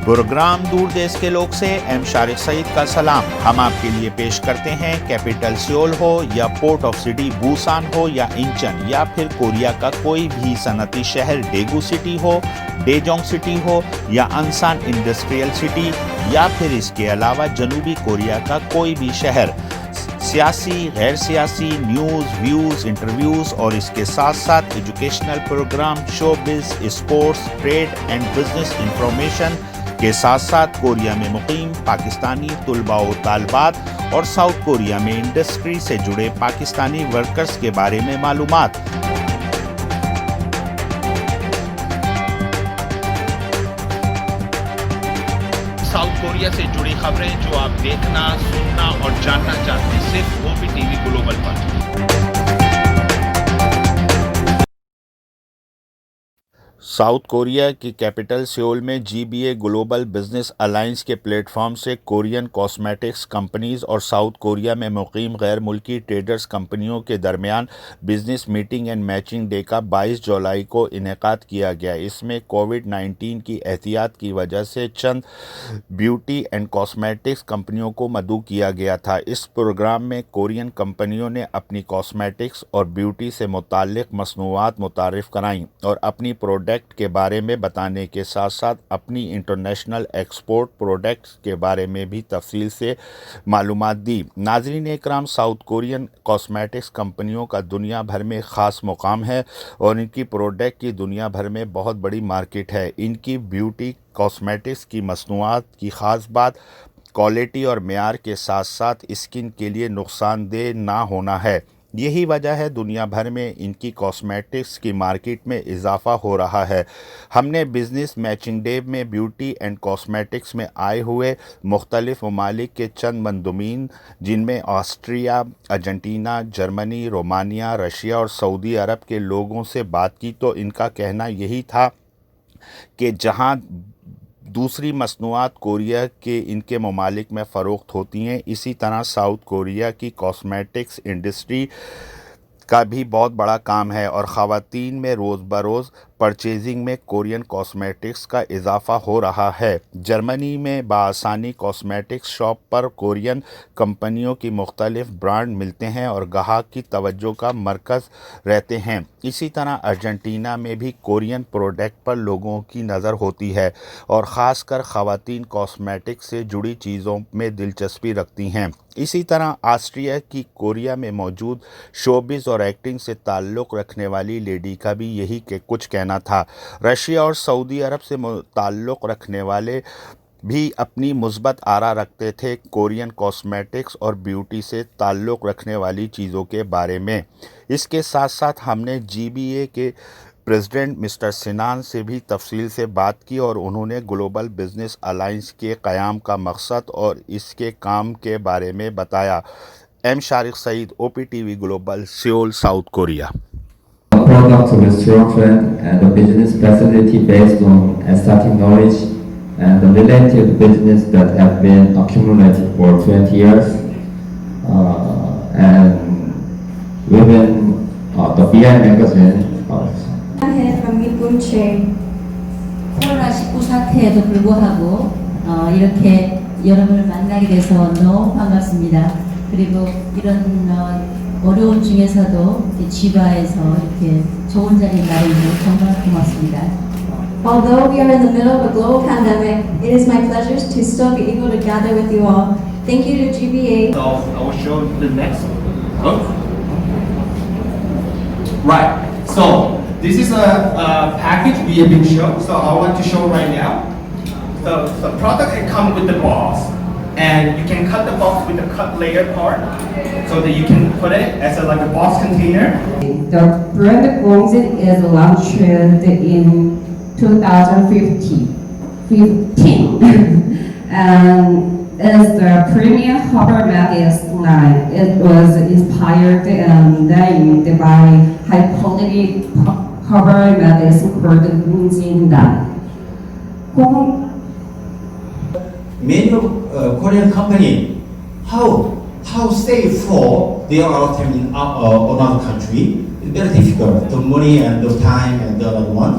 Programme दूर देश के लोग से एम शारिक सईद का सलाम। हम आपके लिए पेश करते हैं कैपिटल सियोल हो या पोर्ट ऑफ सिटी बुसान हो या इंचन या फिर कोरिया का कोई भी सनती शहर डेगू सिटी हो, डेजोंग सिटी हो या अंसान इंडस्ट्रियल सिटी या फिर इसके अलावा जनूबी कोरिया का कोई भी शहर। सियासी, गैर सियासी, न्यूज़, व्यूज़, इंटरव्यूज़ और इसके साथ साथ educational programme, showbiz, sports, trade and business information के साथ साथ कोरिया में मुकीम पाकिस्तानी तुलबा व तालबात और साउथ कोरिया में इंडस्ट्री से जुड़े पाकिस्तानी वर्कर्स के बारे में मालूमात। साउथ कोरिया से जुड़ी खबरें जो आप देखना, सुनना और जानना चाहते हैं सिर्फ ओपी टीवी ग्लोबल पर। साउथ कोरिया की कैपिटल सियोल में जीबीए ग्लोबल बिजनेस अलायंस के प्लेटफॉर्म से कोरियन कॉस्मेटिक्स कंपनीज और साउथ कोरिया में मुकीम गैर मुल्की ट्रेडर्स कंपनियों के दरमियान business meeting and matching day का 22 जुलाई को इनेकाद किया गया। इसमें कोविड-19 की एहतियात की वजह से चंद ब्यूटी एंड कॉस्मेटिक्स कंपनियों को मदऊ किया गया था। इस प्रोग्राम में कोरियन कंपनियों ने अपनी कॉस्मेटिक्स और ब्यूटी से मुताल्लिक मसनूआत मुतारिफ कराईं और अपनी प्रोडक्ट के बारे में बताने के साथ साथ अपनी इंटरनेशनल एक्सपोर्ट प्रोडक्ट्स के बारे में भी तफसील से मालूमात दी। नाज़रीन इकराम, साउथ कोरियन कॉस्मेटिक्स कंपनियों का दुनिया भर में ख़ास मुकाम है और इनकी प्रोडक्ट की दुनिया भर में बहुत बड़ी मार्केट है। इनकी ब्यूटी कॉस्मेटिक्स की मसनूआत की ख़ास बात क्वालिटी और मेयार के साथ साथ स्किन के लिए नुकसानदेह ना होना है। यही वजह है दुनिया भर में इनकी कॉस्मेटिक्स की मार्केट में इजाफ़ा हो रहा है। हमने बिज़नेस मैचिंग डे में ब्यूटी एंड कॉस्मेटिक्स में आए हुए मुख्तलिफ ममालिक के चंद मंदुमीन जिनमें Austria, Argentina, Germany, Romania, Russia और सऊदी अरब के लोगों से बात की तो इनका कहना यही था कि जहां दूसरी मसनूआत कोरिया के इनके ममालिक में फ़रोख्त होती हैं, इसी तरह साउथ कोरिया की कॉस्मेटिक्स इंडस्ट्री का भी बहुत बड़ा काम है और ख़वातीन में रोज़ बरोज़ परचेजिंग में कोरियन कॉस्मेटिक्स का इजाफ़ा हो रहा है। जर्मनी में बासानी कॉस्मेटिक्स शॉप पर कोरियन कंपनियों की मुख्तलिफ ब्रांड मिलते हैं और गाहक की तवज्जो का मरकज़ रहते हैं। इसी तरह अर्जेंटीना में भी कोरियन प्रोडक्ट पर लोगों की नज़र होती है और ख़ासकर ख़वातीन कॉस्मेटिक्स से जुड़ी चीज़ों में दिलचस्पी रखती हैं। इसी तरह ऑस्ट्रिया की कोरिया में मौजूद शोबिज़ और एक्टिंग से ताल्लुक़ रखने वाली लेडी का भी यही के कुछ कहना था। रशिया और सऊदी अरब से ताल्लुक़ रखने वाले भी अपनी मुस्बत आरा रखते थे कोरियन कॉस्मेटिक्स और ब्यूटी से ताल्लुक़ रखने वाली चीज़ों के बारे में। इसके साथ साथ हमने जीबीए के प्रेसिडेंट मिस्टर सिनान से भी तफसील से बात की और उन्होंने ग्लोबल बिजनेस अलायंस के क़याम का मकसद और इसके काम के बारे में बताया। M Shariq Saeed, OP TV global, Seoul, South Korea. Product with strong trend and a business facility based on aesthetic knowledge and the related business that have been accumulated for 20 years. And within the BI magazine. 코로나19 사태에도 불구하고 이렇게 여러분을 만나게 돼서 너무 반갑습니다. 그리고 이런 어려움 중에서도 GBA에서 이렇게 좋은 자리 마련해 정말 고맙습니다. Although we are in the middle of a global pandemic, it is my pleasure to still be able to gather with you all. Thank you to GBA. So I will show the next book. Right. So this is a package we have been shown. So I want to show right now. So the product it comes with the box, and you can cut the box with the cut layer part, so that you can put it as like a box container. The brand Gongzin is launched in 2015, and as the premium Harbor Magazine line, it was inspired and named by high quality Harbor Magazine called Gongzin line. Many Korean company how safe for their item in another country. It's very difficult. The money and the time and the other one.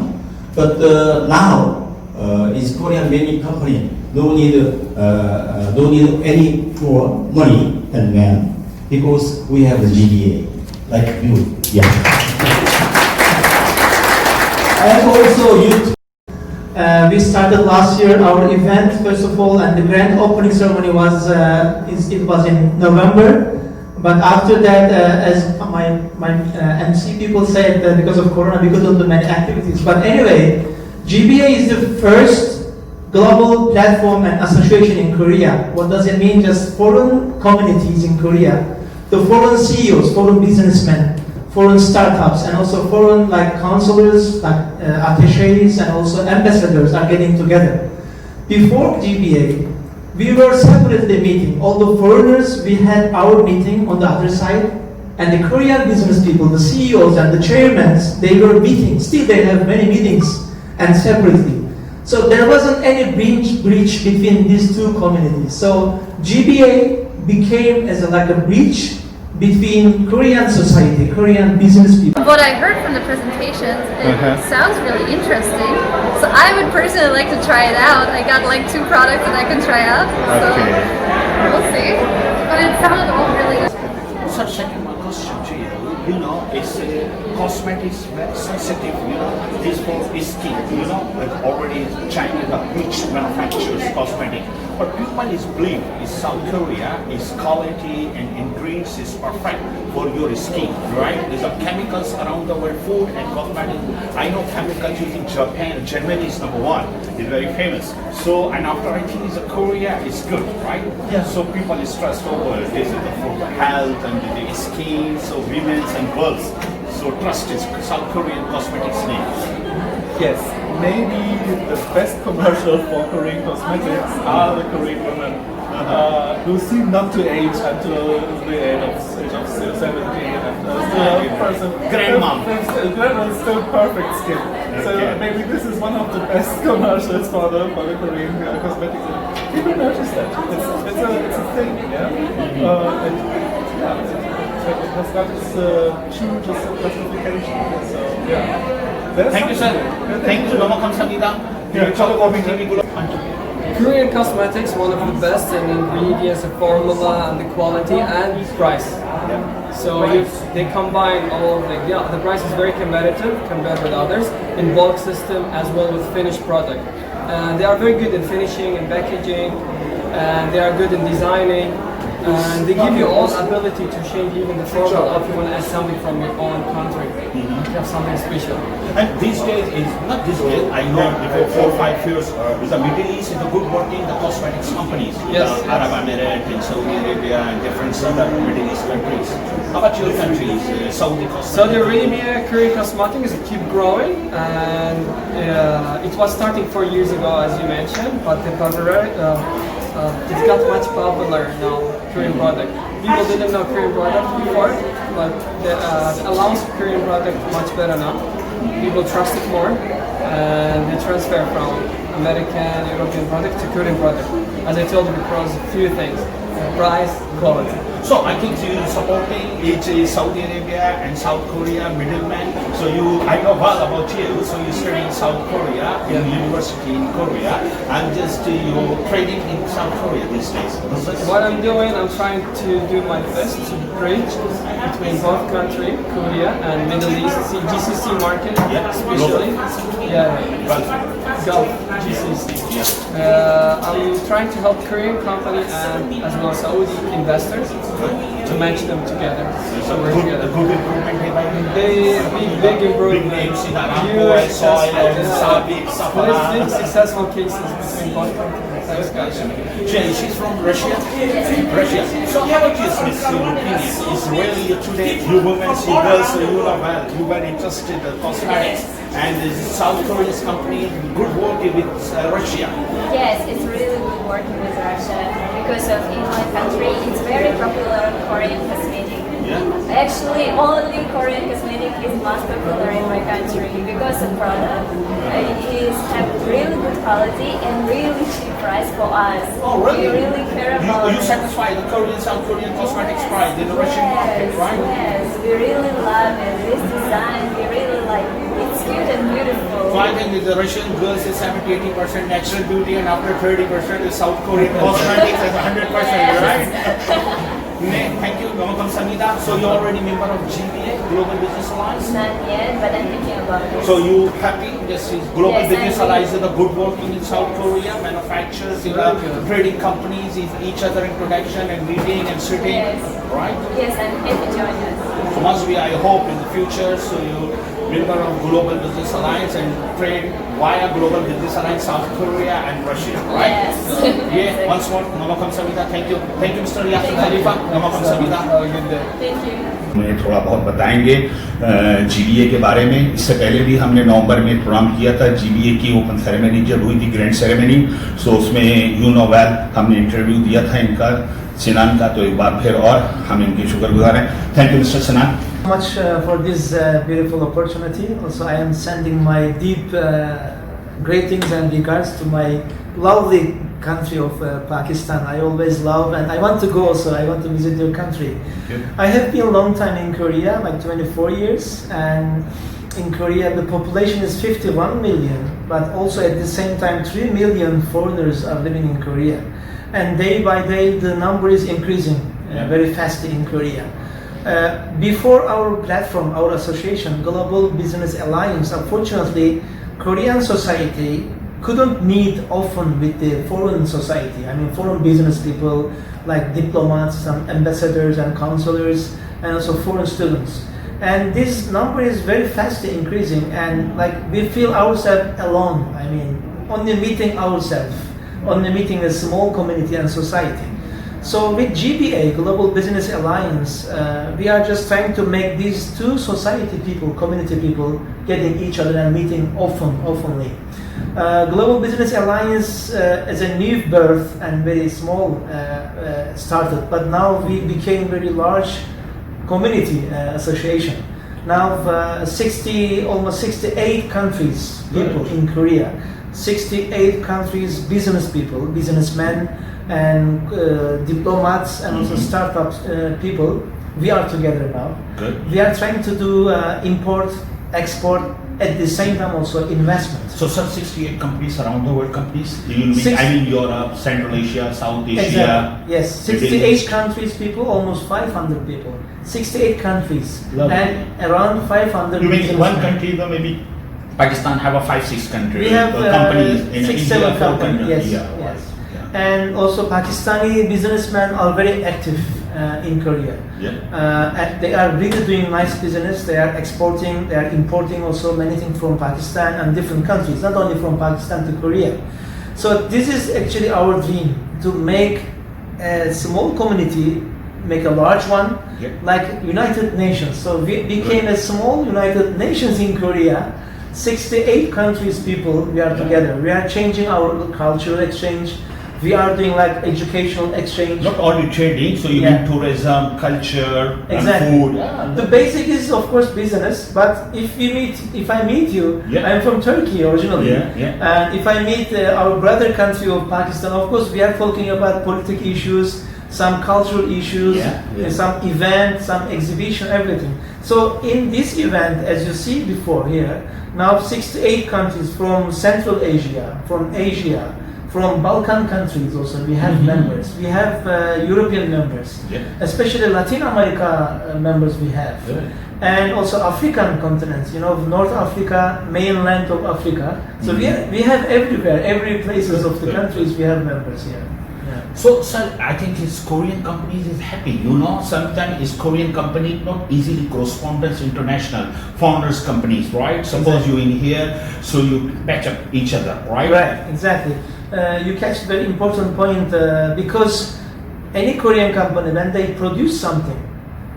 But now is Korean made company. No need any more money than man because we have the GBA like you. Yeah. And also you. We started last year our event first of all, and the grand opening ceremony was it was in November. But after that, as my MC people said, because of Corona, we couldn't do many activities. But anyway, GBA is the first global platform and association in Korea. What does it mean? Just foreign communities in Korea, the foreign CEOs, foreign businessmen, foreign startups, and also foreign like counselors, like attaches, and also ambassadors are getting together. Before GBA, we were separately meeting. All the foreigners, we had our meeting on the other side, and the Korean business people, the CEOs and the chairmen, they were meeting. Still, they have many meetings and separately. So there wasn't any bridge between these two communities. So GBA became as like a bridge between Korean society, Korean business people. What I heard from the presentations, it sounds really interesting. So I would personally like to try it out. I got like 2 products that I can try out. So we'll see. But it sounded all really good. Sir, second one question to you. You know, it's cosmetics very sensitive. You know, this for skin. You know, already China which manufactures cosmetic. But people is believe is South Korea is quality and ingredients is perfect for your skin, right? There's chemicals around the world, food and cosmetic. I know chemicals using Japan, Germany is number 1. It's very famous. So and after I think is Korea is good, right? Yeah. So people is stressed over this is for the health and the skin, so women's and girls. So trust is South Korean cosmetics name. Yes, maybe the best commercial for Korean cosmetics are the Korean women who seem not to age until the age of 70 and still grandma still perfect skin. So maybe this is one of the best commercials for the Korean cosmetics. People notice that it's a thing, yeah. It has got its true justification. So yeah. Thank you, sir. Thank you. 너무 감사합니다. Korean cosmetics, one of the best in ingredients, the formula, and the quality and price. So they combine all of the price is very competitive compared with others in bulk system as well with finished product. They are very good in finishing and packaging, and they are good in designing. And they give you all ability to change even the formula if you want to add something from your own country. You have something special. And these days is not this day. I know before 4 or 5 years, with the Middle East is a good working the cosmetics companies. Yes. Arab Emirates and Saudi Arabia and different other Middle East countries. How about your countries? Saudi Cosmetics. Saudi Arabia, Korean cosmetics keep growing, and it was starting 4 years ago, as you mentioned, but the it got much popular now, Korean product. People didn't know Korean product before, but it allows Korean product much better now. People trust it more, and they transfer from American, European product to Korean product. As I told you, because a few things, price, quality. So I think you supporting each Saudi Arabia and South Korea middlemen. So I know well about you. So you study in South Korea in university in Korea, and just you're trading in South Korea these days. What I'm doing, I'm trying to do my best to bridge between both country, Korea and Middle East, GCC market, especially. Gulf, GCC. I'm trying to help Korean company and as well as Saudi investors to match them together. So we're together. Good improvement. Big improvement. Big names in Aramco, Soil, and Saudi, Big successful cases between both countries. Thanks, guys. Jay, she's from Russia. Russia. So how about you, Miss opinion? Is really today you women, you girls, you are well, you were interested in cosmetics, and is South Korea's company good working with Russia? Yes, it's really good working with Russia because of in my country it's very popular Korean cosmetic. Actually, only Korean cosmetic is most popular in my country because the product is have really good quality and really cheap price for us. Oh, really? We really care about You satisfy the Korean, South Korean cosmetics price in the Russian market, right? Yes, we really love it. This design, we really like. It's cute and beautiful. So I think the Russian girls is 70-80% natural beauty, and after 30% is South Korean cosmetics as 100%, right? Thank you, Welcome Samita. So you're already member of GBA, Global Business Alliance? Not yet, but I'm thinking about it. So you happy? This is Global Yes, Business I'm Alliance is the good working in South Korea, manufacturers, trading companies, each other in production and meeting and sitting, Yes. right? Yes, I'm happy to join us. So must be, I hope, in the future, so you member of Global Business Alliance and trade via Global Business Alliance South Korea and Russia, right? Yes. Yeah, once more, Namaskar Samita, thank you. Thank you, Mr. Yasir Khalifa. Namaskar Samita. Thank you. मैं थोड़ा बहुत बताएंगे GBA के बारे में। इससे पहले भी हमने नवंबर में एक प्रोग्राम किया था जीबीए की ओपन सेरेमनी जब हुई थी, ग्रैंड सेरेमनी। सो उसमें यू नो वेल हमने इंटरव्यू दिया था इनका, सिनान का। तो एक बार फिर और हम इनके शुक्रगुजार हैं। Thank you mister Sinan. Much for this beautiful opportunity. Also, I am sending my deep greetings and regards to my lovely country of Pakistan. I always love and I want to go also. I want to visit your country. I have been a long time in Korea, like 24 years, and in Korea the population is 51 million, but also at the same time 3 million foreigners are living in Korea, and day by day the number is increasing very fast in Korea. Before our platform, our association, Global Business Alliance, unfortunately, Korean society couldn't meet often with the foreign society. I mean, foreign business people like diplomats, some ambassadors and consulars, and also foreign students. And this number is very fast increasing, and like we feel ourselves alone. I mean, only meeting ourselves, only meeting a small community and society. So with GBA, Global Business Alliance, we are just trying to make these two society people, community people, getting each other and meeting oftenly. Global Business Alliance is a new birth and very small started, but now we became very large community association. Now almost 68 countries people in Korea, 68 countries business people, businessmen, and diplomats and also startups people. We are together now. Good. We are trying to do import, export, at the same time also investment. So sir, 68 companies around the world companies? I mean Europe, Central Asia, South Asia. Exactly. Yes, 68 countries people, almost 500 people. 68 countries. Lovely. And around 500 You mean in one businessmen. country, though, maybe Pakistan have a 5-6 countries. We have companies in 6-7 India, 4 companies. countries. Yes, Yeah. yes. And also Pakistani businessmen are very active in Korea. And they are really doing nice business. They are exporting, they are importing also many things from Pakistan and different countries, not only from Pakistan to Korea. So this is actually our dream, to make a small community, make a large one, like United Nations. So we became a small United Nations in Korea. 68 countries people, we are together. We are changing our cultural exchange. We are doing like educational exchange. Not only trading, so you mean tourism, culture, exactly. and food. The basic is of course business, but if I meet you, I'm from Turkey originally, and if I meet our brother country of Pakistan, of course we are talking about political issues, some cultural issues, some event, some exhibition, everything. So in this event, as you see before here, now 68 countries from Central Asia, from Asia, from Balkan countries also, we have members. We have European members, especially Latin America members we have. And also African continents, you know, North Africa, mainland of Africa. So we have everywhere, every places of the countries we have members here. So, sir, I think his Korean companies is happy. You know, sometimes his Korean company not easily correspondence international founders companies, right? Suppose you in here, so you patch up each other, right? Right, exactly. You catch a very important point because any Korean company, when they produce something,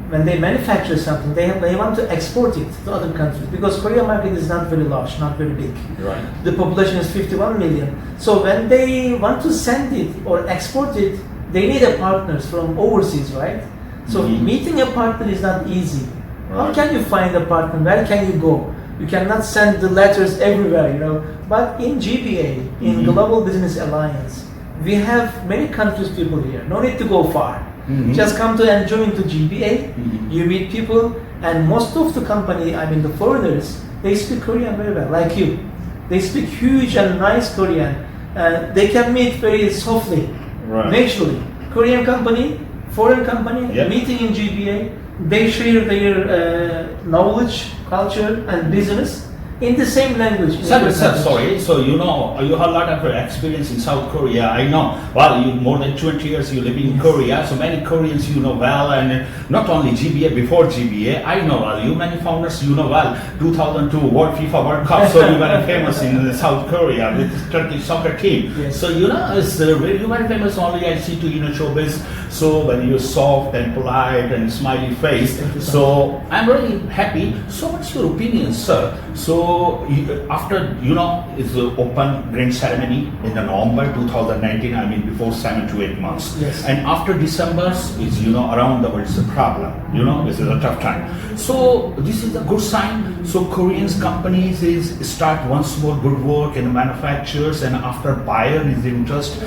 when they manufacture something, they want to export it to other countries because Korean market is not very large, not very big. Right. The population is 51 million. So when they want to send it or export it, they need a partners from overseas, right? So meeting a partner is not easy. How can you find a partner? Where can you go? You cannot send the letters everywhere, you know. But in GBA, in Global Business Alliance, we have many countries people here. No need to go far. Just come to and join to GBA. You meet people, and most of the company, I mean the foreigners, they speak Korean very well, like you. They speak huge and nice Korean. They can meet very softly, naturally. Korean company, foreign company, meeting in GBA, they share their knowledge, culture, and business in the same language. Sir, sorry. So you know, you have a lot of experience in South Korea. I know. Well, you more than 20 years you live in Korea. So many Koreans you know well, and not only GBA, before GBA, I know well. You many founders you know well. 2002 FIFA World Cup. So you very famous in South Korea with the Turkish soccer team. So you know, it's you very famous only I see to showbiz. So when you're soft and polite and smiley face. So I'm really happy. So what's your opinion, sir? So after it's the open grand ceremony in the November 2019. I mean before 7 to 8 months. And after December is around the world is a problem. This is a tough time. So this is a good sign. So Korean companies start once more good work and manufacturers, and after buyer is interest.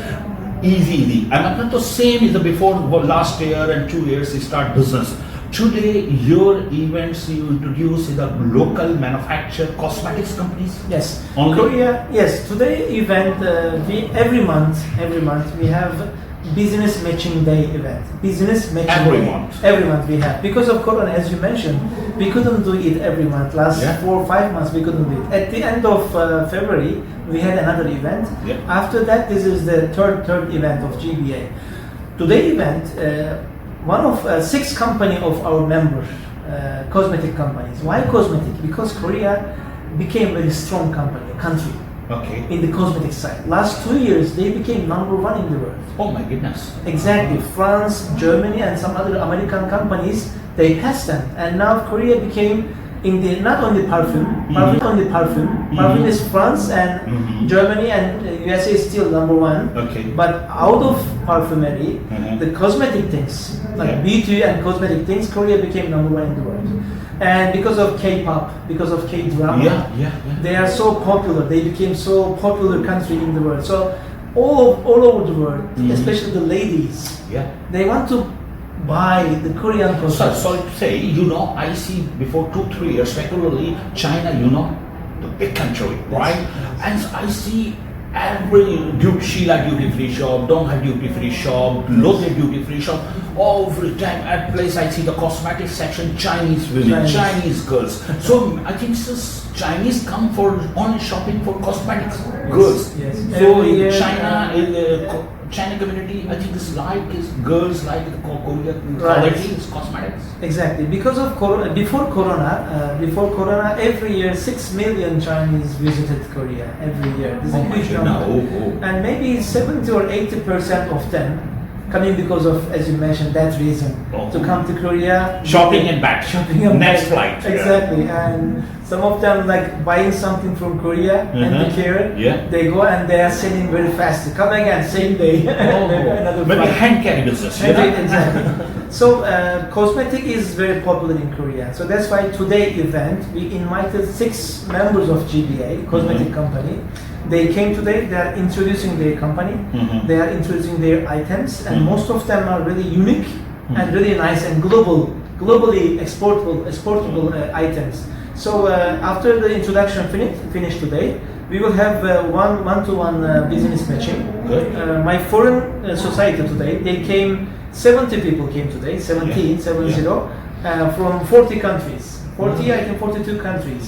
Easy. I'm not the same as the before last year and 2 years they start business. Today, your events you introduce the local manufactured cosmetics companies. Yes, only? Korea. Yes, today event we every month we have business matching day event. Business matching every day. month. Every month we have, because of Corona, as you mentioned, we couldn't do it every month. Last 4 or 5 months we couldn't do it. At the end of February we had another event. After that, this is the third event of GBA. Today event. One of 6 company of our member cosmetic companies. Why cosmetic? Because Korea became a very strong country. In the cosmetic side. Last 2 years, they became #1 in the world. Oh my goodness. Exactly. France, Germany, and some other American companies, they passed them. And now Korea became in the, not only parfum is France and Germany, and USA is still #1. But out of perfumery, the cosmetic things, like beauty and cosmetic things, Korea became #1 in the world. And because of K-pop, because of K-drama, they are so popular. They became so popular country in the world. So all over the world, especially the ladies, they want to buy the Korean cosmetics. Sorry to say, I see before 2-3 years regularly China, the big country, right? And I see every Sheila duty free shop, Dongha duty free shop, Lotte duty free shop. Every time at place I see the cosmetic section, Chinese women, Chinese girls. So I think Chinese come for only shopping for cosmetics goods. So in China, in the China community, I think this girls like the Korean quality is cosmetics. Exactly, because of Corona. Before Corona, every year 6 million Chinese visited Korea every year. This is a huge number, and maybe 70 or 80% of them coming because of, as you mentioned, that reason to come to Korea. Shopping and back. Next flight. Exactly, and some of them like buying something from Korea and they care. They go and they are selling very fast. Come again, same day. Maybe hand carry business. Exactly. So cosmetic is very popular in Korea. So that's why today event we invited 6 members of GBA cosmetic company. They came today. They are introducing their company. They are introducing their items, and most of them are really unique and really nice and globally exportable items. So after the introduction finished today, we will have one-to-one business matching. My foreign society today, they came. 70 people came today. 70 from 40 countries. 42 countries.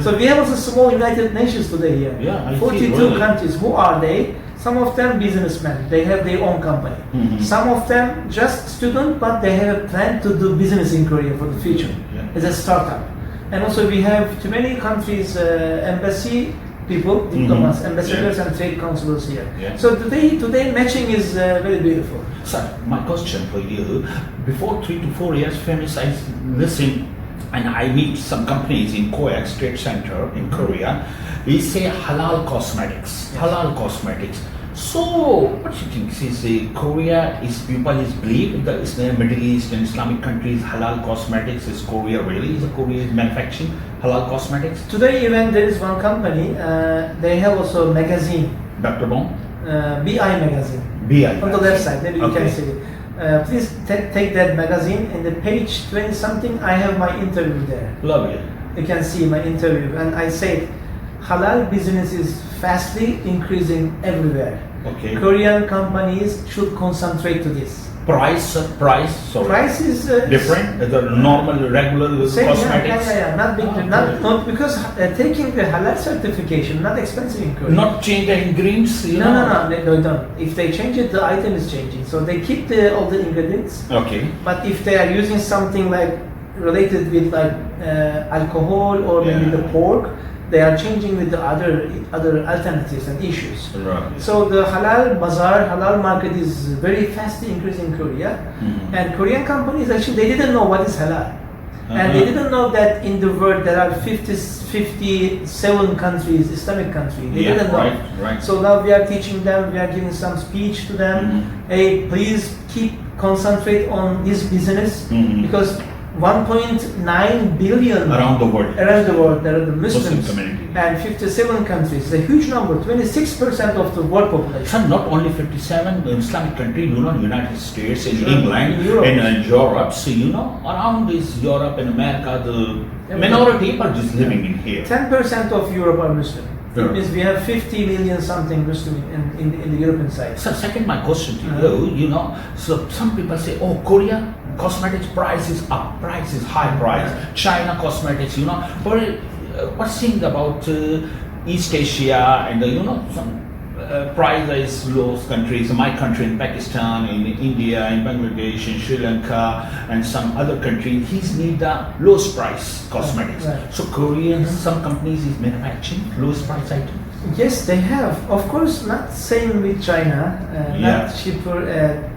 So we have also small United Nations today here. 42 countries. Who are they? Some of them businessmen. They have their own company. Some of them just students, but they have a plan to do business in Korea for the future as a startup. And also we have too many countries, embassy people, diplomats, ambassadors, and trade consuls here. So today matching is very beautiful. Sir, my question for you: before 3 to 4 years, famous I listen. And I meet some companies in Coex Trade Center in Korea. We say halal cosmetics. Halal cosmetics. So, what do you think? Since Korea is people believe in the Middle East and Islamic countries, halal cosmetics is Korea really? Is Korea manufacturing halal cosmetics? Today, even there is one company. They have also a magazine. Dr. Bong? BI magazine. BI. On the left side, maybe you can see it. Please take that magazine, and the page 20 something I have my interview there. Lovely. you can see my interview, and I said halal business is fastly increasing everywhere. Okay. Korean companies should concentrate to this. Price, sorry. Price is Different, the normal, regular same, cosmetics. not big, not because taking the halal certification not expensive in Korea. Not change the ingredients, you know? No, they don't. If they change it, the item is changing. So they keep all the ingredients. Okay. But if they are using something like related with like alcohol or maybe the pork, they are changing with the other alternatives and issues. Right. So the halal bazaar, halal market is very fastly increasing in Korea, and Korean companies actually they didn't know what is halal, and they didn't know that in the world there are 57 countries, Islamic countries. They didn't know. Right. So now we are teaching them, we are giving some speech to them. Hey, please concentrate on this business because 1.9 billion Around the world. there are the Muslims Muslim community. and 57 countries, a huge number, 26% of the world population. So not only 57 Islamic country, you know, United States, in Sure. England, In Europe. in Europe. So you know, around this Europe and America, the minority are just living in here. 10% of Europe are Muslim. Sure. It means we have 50 million something Muslim in the European side. So second, my question to you, you know, so some people say, oh, Korea cosmetics price is up, price is high price. China cosmetics, you know, but what's saying about East Asia and you know some price is low countries. My country in Pakistan, in India, in Bangladesh, in Sri Lanka, and some other countries, he's need the lowest price cosmetics. Right. So Korean, some companies is manufacturing lowest price items. Yes, they have. Of course, not same with China. Not cheaper,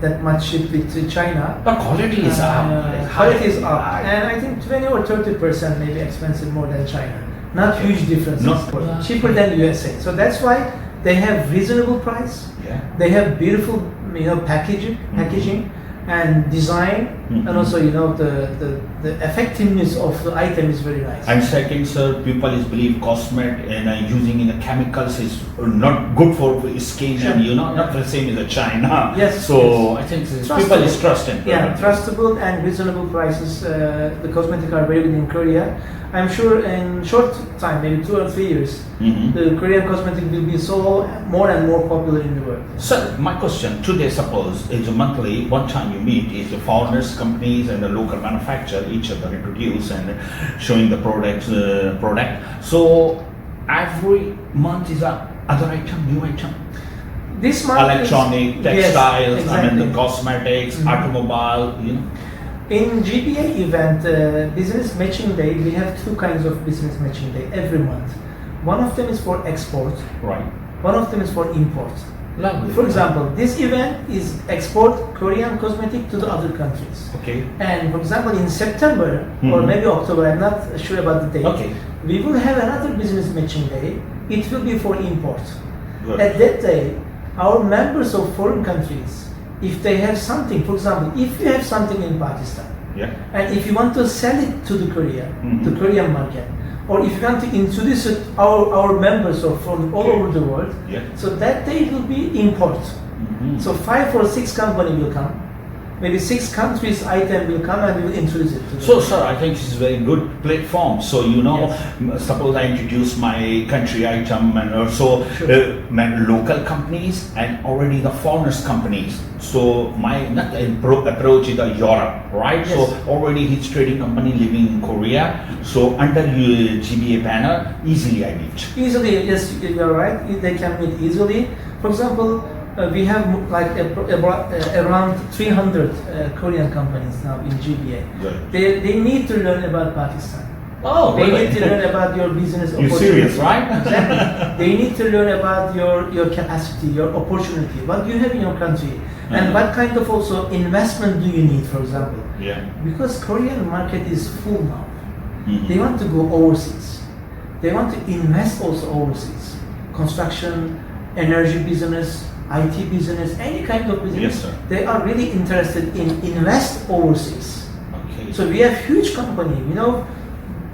that much cheap with China. But quality is up. Quality is up, and I think 20 or 30% maybe expensive more than China. Not huge differences. Cheaper than USA. So that's why they have reasonable price. They have beautiful, you know, packaging and design, and also you know the effectiveness of the item is very nice. And second, sir, people is believe cosmetic and using in the chemicals is not good for skin, and you know not the same as the China. Yes. So I think people is trusting. Yeah, trustable and reasonable prices. The cosmetics are very good in Korea. I'm sure in short time, maybe 2 or 3 years, the Korean cosmetic will be so more and more popular in the world. So my question today, suppose is a monthly one time you meet is the foreigners, companies, and the local manufacturer each other introduce and showing the product. So every month is a other item, new item. This month electronic, textiles, yes, I mean the exactly. cosmetics, automobile, you know. In GBA event, Business Matching Day, we have two kinds of Business Matching Day every month. One of them is for export. Right. One of them is for import. Lovely. For example, this event is export Korean cosmetic to the other countries. Okay. And for example, in September or maybe October, I'm not sure about the date. Okay. We will have another Business Matching Day. It will be for import. Good. At that day, our members of foreign countries, if they have something, for example, if you have something in Pakistan, and if you want to sell it to the Korean market, or if you want to introduce it, our members from all over the world, so that day will be import. So 5 or 6 companies will come, maybe 6 countries item will come and we will introduce it. So sir, I think this is a very good platform. So you know, suppose I introduce my country item and also my local companies and already the foreigners companies. So my approach is Europe, right? Yes. So already his trading company living in Korea. So under GBA banner, easily I meet. Easily, yes, you're right. They can meet easily. For example, we have like around 300 Korean companies now in GBA. Good. They need to learn about Pakistan. Oh, they really? need to learn about your business You're opportunity. serious, right? Exactly. They need to learn about your capacity, your opportunity, what you have in your country, and what kind of also investment do you need, for example. Because Korean market is full now. They want to go overseas. They want to invest also overseas. Construction, energy business, IT business, any kind of business. Yes, sir. They are really interested in invest overseas. Okay. So we have huge company, you know,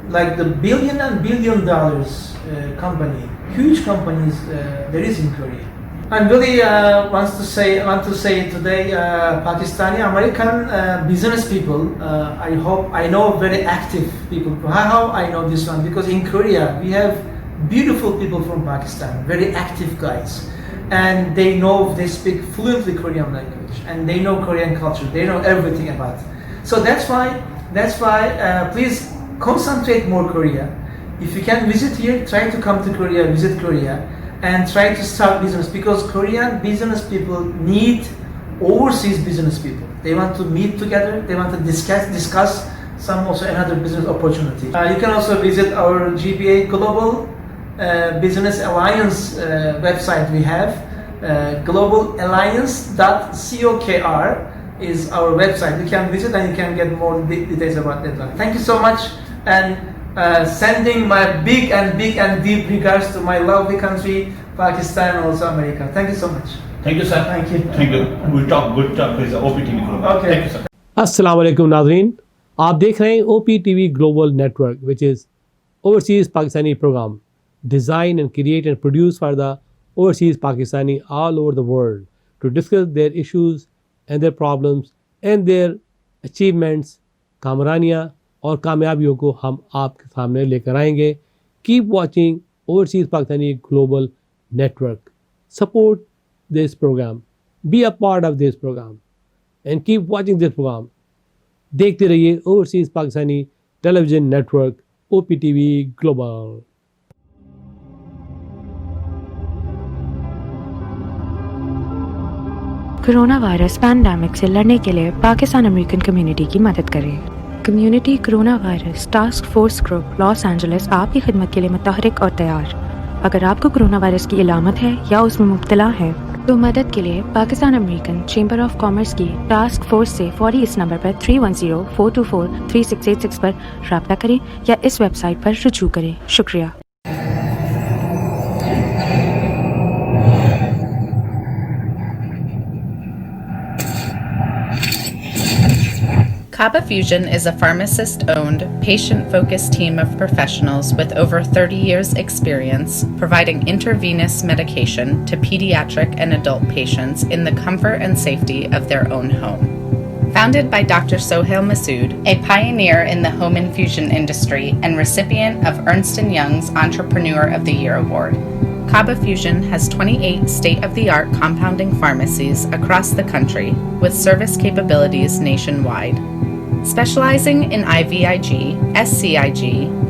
like the billion and billion dollars company, huge companies there is in Korea. I really want to say today, Pakistani American business people. I know very active people. How I know this one? Because in Korea we have beautiful people from Pakistan, very active guys, and they speak fluently Korean language, and they know Korean culture. They know everything about it. So that's why please concentrate more Korea. If you can visit here, try to come to Korea, visit Korea, and try to start business, because Korean business people need overseas business people. They want to meet together, they want to discuss some also another business opportunity. You can also visit our GBA Global Business Alliance website we have. globalalliance.cokr is our website. You can visit and you can get more details about that one. Thank you so much, and sending my big and deep regards to my lovely country, Pakistan, and also America. Thank you so much. Thank you, sir. Thank you. Thank you. Good talk with the OPTV Global. Okay. Thank you, sir. अस्सलाम वालेकुम नाज़रीन, आप देख रहे हैं OPTV global network, which is overseas Pakistani programme design and create and produce for the overseas Pakistani all over the world to discuss their issues and their problems and their achievements, कामरानियाँ और कामयाबियों को हम आपके सामने लेकर आएंगे. Keep watching overseas Pakistani global network. Support this programme, be a part of this programme and keep watching this programme. देखते रहिए overseas Pakistani television network OPTV global. Corona virus pandemic से लड़ने के लिए पाकिस्तान अमेरिकन कम्युनिटी की मदद करें. Community corona virus task force group Los Angeles आपकी खिदमत के लिए मुतहरिक और तैयार. अगर आपको कोरोना वायरस की इलामत है या उसमें मुब्तला है तो मदद के लिए Pakistan American chamber of commerce की टास्क फोर्स से फौरी इस नंबर पर 310-424-3686 पर रब्ता करें या इस वेबसाइट पर रुजू करें. शुक्रिया. Kaba Fusion is a pharmacist-owned, patient-focused team of professionals with over 30 years' experience providing intravenous medication to pediatric and adult patients in the comfort and safety of their own home. Founded by Dr. Sohail Masood, a pioneer in the home infusion industry and recipient of Ernst & Young's Entrepreneur of the Year Award, Kaba Fusion has 28 state-of-the-art compounding pharmacies across the country with service capabilities nationwide. Specializing in IVIG, SCIG,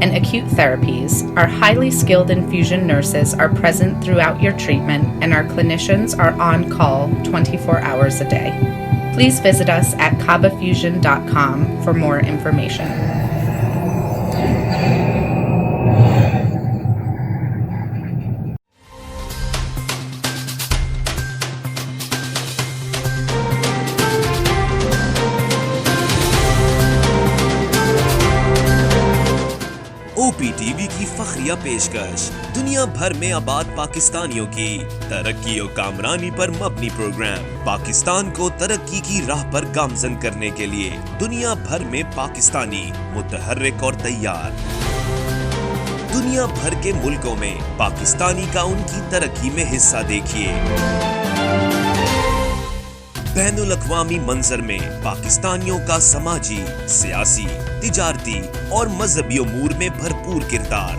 and acute therapies, our highly skilled infusion nurses are present throughout your treatment and our clinicians are on call 24 hours a day. Please visit us at kabafusion.com for more information. OPTV की फखरिया पेशकश दुनिया भर में आबाद पाकिस्तानियों की तरक्की और कामरानी पर मबनी प्रोग्राम. पाकिस्तान को तरक्की की राह पर गामजन करने के लिए दुनिया भर में पाकिस्तानी मुतहर्रिक और तैयार. दुनिया भर के मुल्कों में पाकिस्तानी का उनकी तरक्की में हिस्सा देखिए. बैनुल अक़वामी मंजर में पाकिस्तानियों का समाजी, सियासी, तिजारती और मजहबी उमूर में भरपूर किरदार.